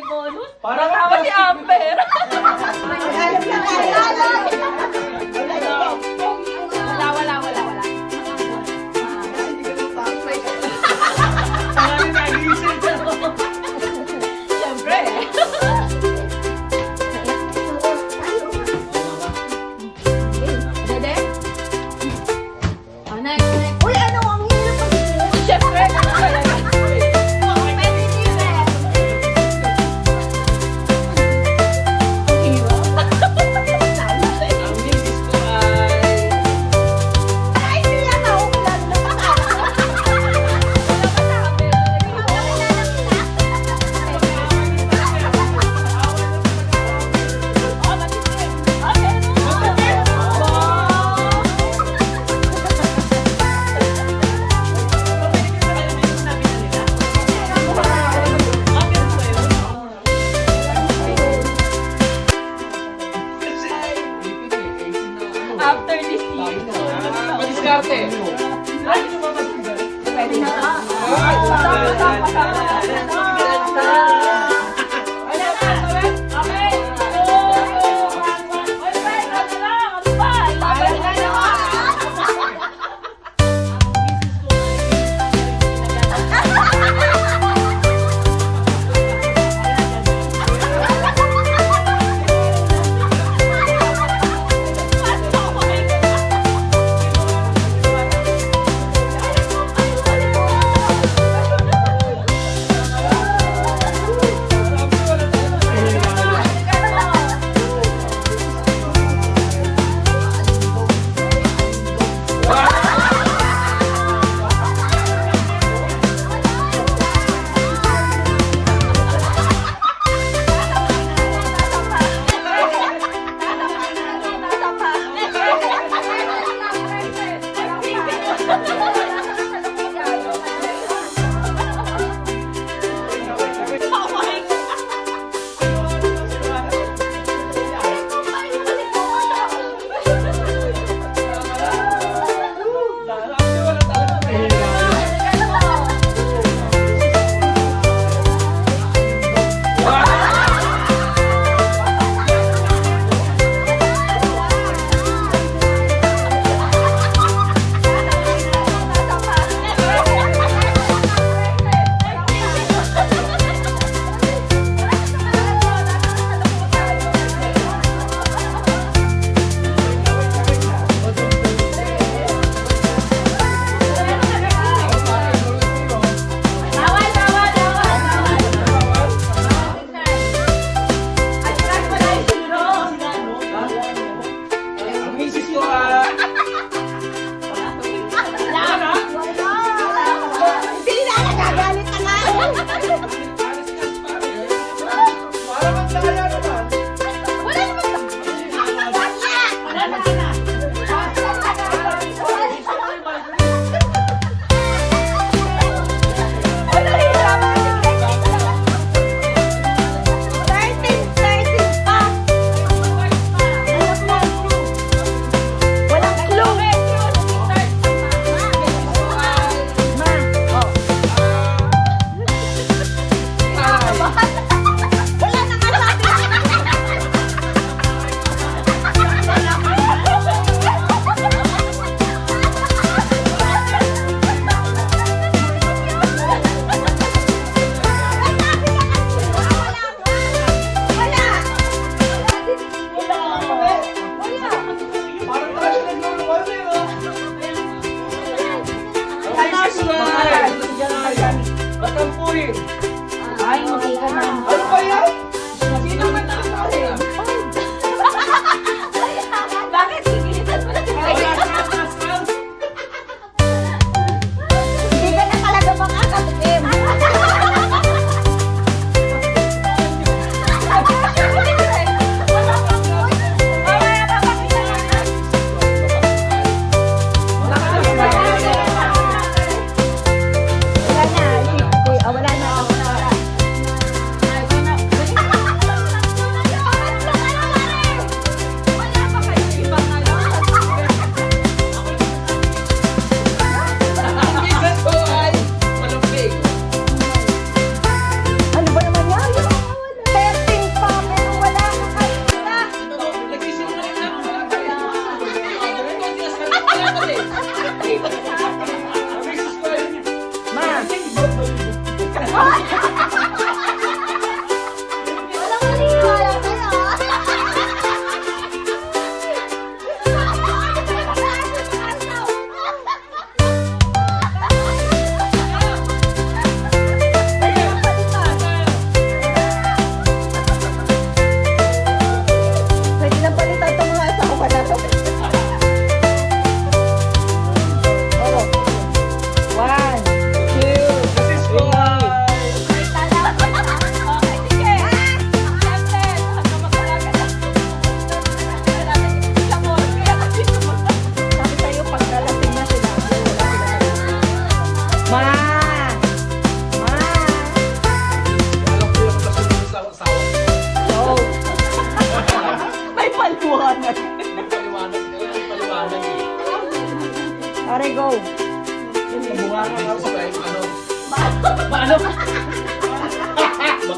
bonus. Parang Natawa si Amber. Wala. Parang nagising ka. Siyempre. Dede? Oh, next. Uy, ano ang hirap mag-isip? Siyempre. Ang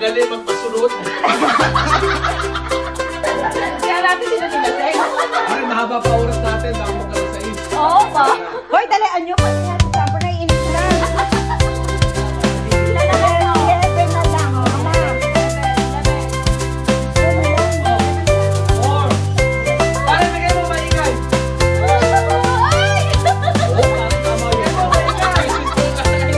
magaling magpasunod. Kaya natin sila nilasing. Ay, mahaba pa oras natin. Baka magkaroon sa is. Oo ba? Hoy, dalian nyo kasi nga si Sabor na init na. 11 na lang, mama. Or, para bigay mo maingay. Oo, parang tama yun. Napakahapon daw kamay.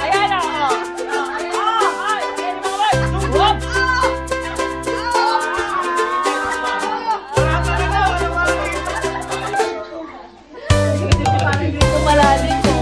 Ayan na. Malalim ko.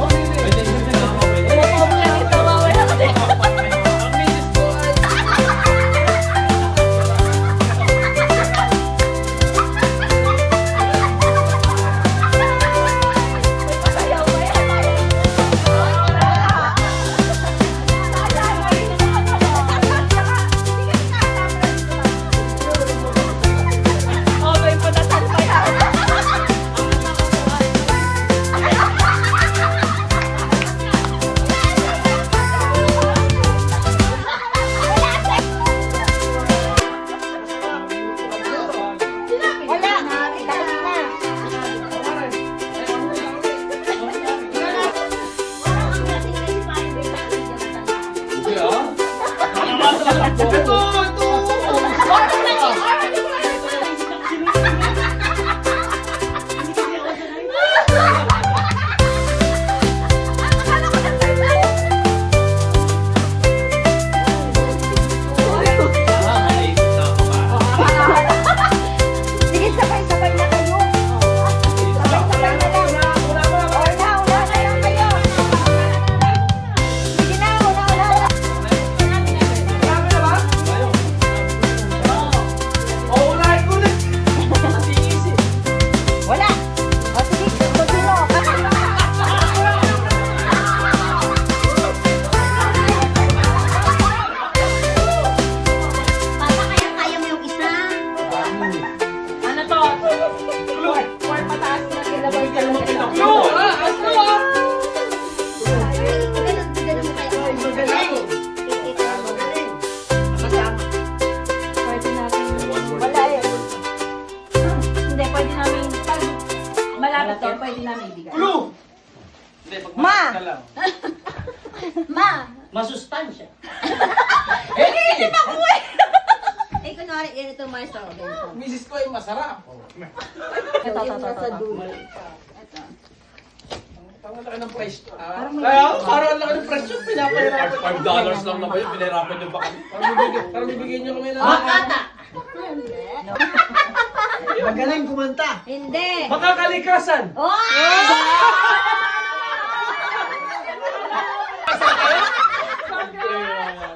Wala, tapos na. Sige, sabay-sabay na kayo. Sabay-sabay na lang. Una na lang kayo. Sige na, una na. Wala. O sige, kung sino. Kaya mo yung isa. Ano to? Four pataas na kilabay ka lang. Ganun mo kayo. Pwede natin. Wala eh. Hindi, pwede namin. Pag malapit to, pwede namin ibigay. Ma! Ma! Masustansya. Eh, kunwari, ganito, maestro. Ganito. Misis ko ay masarap. Ito. Ang laki ng price. Parang ang laki ng price yung pinapahirapan. $5 lang naman yun. Pinahirapan nyo ba kami? Parang bibigyan nyo kami na. Makata! Magaling kumanta. Hindi. Makakalikasan. Oh!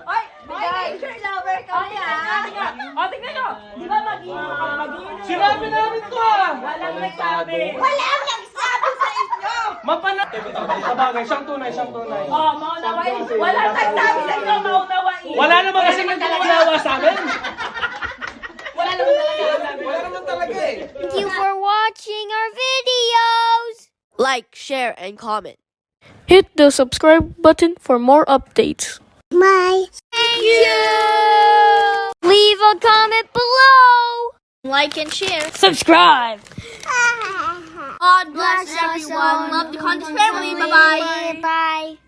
Oy! Nature lover kami, O, tingnan nyo! Di ba mag-iinom? Sinabi namin to ah. Walang nagsabi. Wala akong sabi sa inyo! Mapanat. Sabagay, siyang tunay, siyang tunay. Oh, maunawain. Walang nagsabi sa inyo, maunawain. Wala naman kasi nagkakalawa sa amin. Wala naman talaga. Wala naman talaga eh. Thank you for watching our videos. Like, share, and comment. Hit the subscribe button for more updates. Bye. Thank you. Leave a comment below. Like and share. Subscribe. God bless everyone. Love the Content family. Bye-bye. Bye.